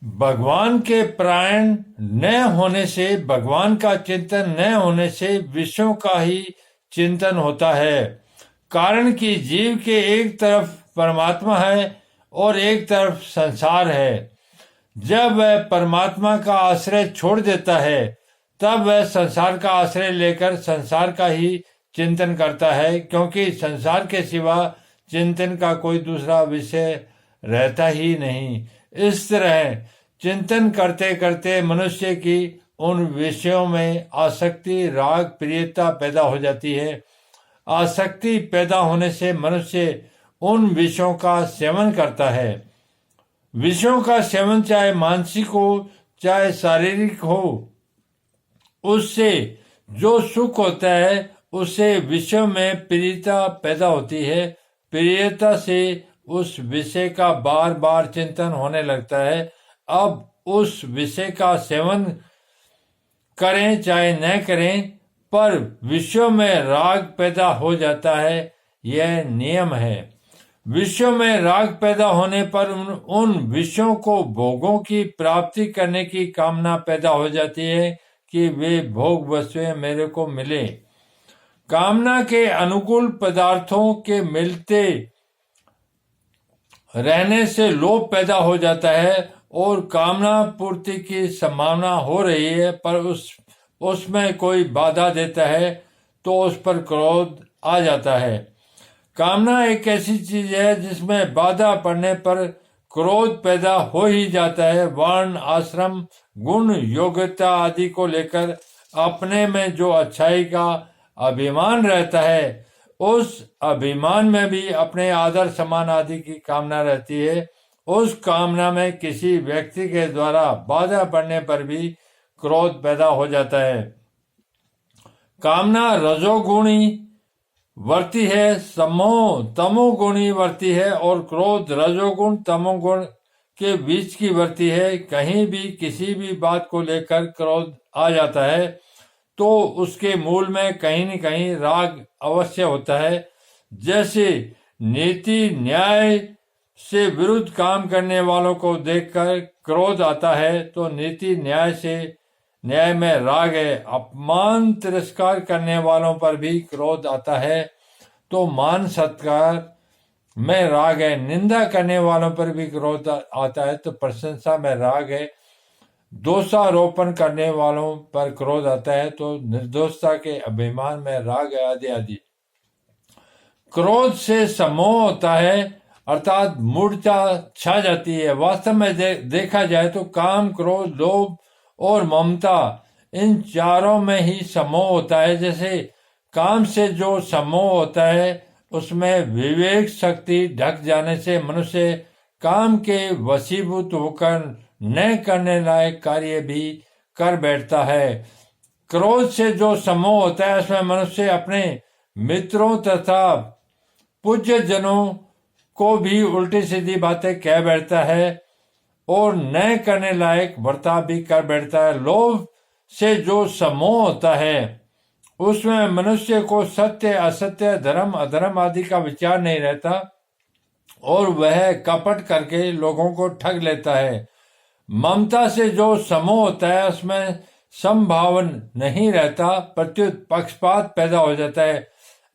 भगवान के प्राण न होने से, भगवान का चिंतन न होने से विषयों का ही चिंतन होता है। कारण कि जीव के एक तरफ परमात्मा है और एक तरफ संसार है। जब वह परमात्मा का आश्रय छोड़ देता है तब वह संसार का आश्रय लेकर संसार का ही चिंतन करता है, क्योंकि संसार के सिवा चिंतन का कोई दूसरा विषय रहता ही नहीं। इस तरह चिंतन करते करते मनुष्य की उन विषयों में आसक्ति, राग, प्रियता पैदा हो जाती है। आसक्ति पैदा होने से मनुष्य उन विषयों का सेवन करता है। विषयों का सेवन चाहे मानसिक हो चाहे शारीरिक हो, उससे जो सुख होता है उससे विषयों में प्रियता पैदा होती है। प्रियता से उस विषय का बार बार चिंतन होने लगता है। अब उस विषय का सेवन करें चाहे न करें, पर विषयों में राग पैदा हो जाता है। यह नियम है। विषयों में राग पैदा होने पर उन विषयों को भोगों की प्राप्ति करने की कामना पैदा हो जाती है कि वे भोग वस्तुएं मेरे को मिले। कामना के अनुकूल पदार्थों के मिलते रहने से लोभ पैदा हो जाता है और कामना पूर्ति की संभावना हो रही है, पर उसमें कोई बाधा देता है तो उस पर क्रोध आ जाता है। कामना एक ऐसी चीज है जिसमें बाधा पड़ने पर क्रोध पैदा हो ही जाता है। वर्ण, आश्रम, गुण, योग्यता आदि को लेकर अपने में जो अच्छाई का अभिमान रहता है, उस अभिमान में भी अपने आदर सम्मान आदि की कामना रहती है। उस कामना में किसी व्यक्ति के द्वारा बाधा पड़ने पर भी क्रोध पैदा हो जाता है। कामना रजोगुणी वर्ती है, समोह तमोगुणी वर्ती है और क्रोध रजोगुण तमोगुण के बीच की वर्ती है। कहीं भी किसी भी बात को लेकर क्रोध आ जाता है तो उसके मूल में कहीं न कहीं राग अवश्य होता है। जैसे नीति न्याय से विरुद्ध काम करने वालों को देखकर क्रोध आता है तो नीति न्याय में राग है। अपमान तिरस्कार करने वालों पर भी क्रोध आता है तो मान सत्कार में राग है। निंदा करने वालों पर भी क्रोध आता है तो प्रशंसा में राग है। दोषारोपण करने वालों पर क्रोध आता है तो निर्दोषता के अभिमान में राग है, आदि आदि। क्रोध से सम्मोह होता है, अर्थात मूर्छा छा जाती है। वास्तव में देखा जाए तो काम, क्रोध, लोभ और ममता, इन चारों में ही सम्मोह होता है। जैसे काम से जो सम्मोह होता है उसमें विवेक शक्ति ढक जाने से मनुष्य काम के वशीभूत होकर न करने लायक कार्य भी कर बैठता है। क्रोध से जो सम्मोह होता है उसमें मनुष्य अपने मित्रों तथा पूज्य जनों को भी उल्टी सीधी बातें कह बैठता है और न करने लायक बर्ताव भी कर बैठता है। लोभ से जो सम्मोह होता है उसमें मनुष्य को सत्य, असत्य, धर्म, अधर्म आदि का विचार नहीं रहता और वह कपट करके लोगों को ठग लेता है। ममता से जो सम्मोह होता है उसमें समभावन नहीं रहता, प्रत्युत पक्षपात पैदा हो जाता है।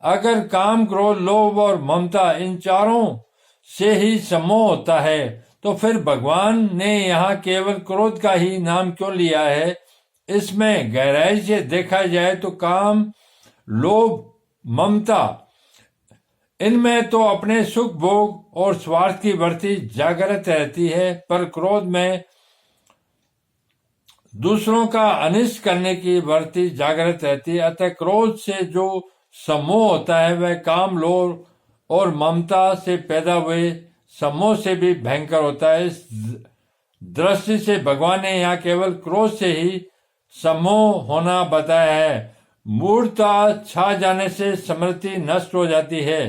अगर काम, क्रोध, लोभ और ममता इन चारों से ही सम्मोह होता है तो फिर भगवान ने यहाँ केवल क्रोध का ही नाम क्यों लिया है? इसमें गहराई से देखा जाए तो काम, लोभ, ममता, इनमें तो अपने सुख भोग और स्वार्थ की वृत्ति जागृत रहती है, पर क्रोध में दूसरों का अनिष्ट करने की वृत्ति जागृत रहती है। अतः क्रोध से जो सम्मोह होता है वह काम, लोभ और ममता से पैदा हुए सम्मोह से भी भयंकर होता है। इस दृष्टि से भगवान ने यहाँ केवल क्रोध से ही सम्मोह होना बताया है। मूर्खता छा जाने से स्मृति नष्ट हो जाती है,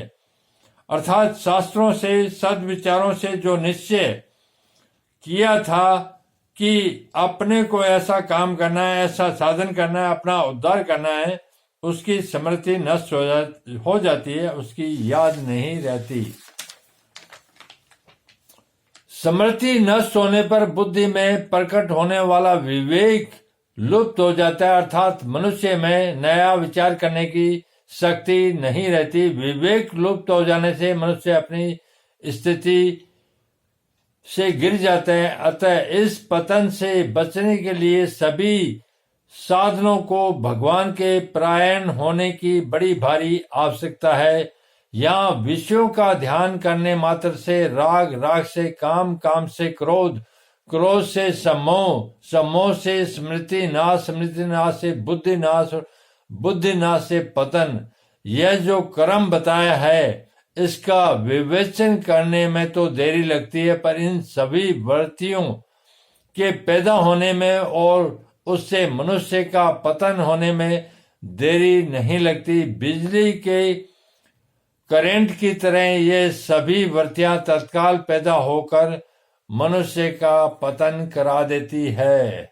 अर्थात शास्त्रों से, सद्विचारों से जो निश्चय किया था कि अपने को ऐसा काम करना है, ऐसा साधन करना है, अपना उद्धार करना है, उसकी स्मृति नष्ट हो जाती है, उसकी याद नहीं रहती। स्मृति नष्ट होने पर बुद्धि में प्रकट होने वाला विवेक लुप्त हो जाता है, अर्थात मनुष्य में नया विचार करने की शक्ति नहीं रहती। विवेक लुप्त हो जाने से मनुष्य अपनी स्थिति से गिर जाते हैं। अतः इस पतन से बचने के लिए सभी साधनों को भगवान के परायण होने की बड़ी भारी आवश्यकता है। यहाँ विषयों का ध्यान करने मात्र से राग, राग से काम, काम से क्रोध, क्रोध से सम्मोह, सम्मोह से स्मृति नाश, स्मृति नाश से बुद्धि नाश, बुद्धि नाश से पतन। यह जो क्रम बताया है इसका विवेचन करने में तो देरी लगती है, पर इन सभी वृत्तियों के पैदा होने में और उससे मनुष्य का पतन होने में देरी नहीं लगती। बिजली के करंट की तरह ये सभी वृत्तियां तत्काल पैदा होकर मनुष्य का पतन करा देती है।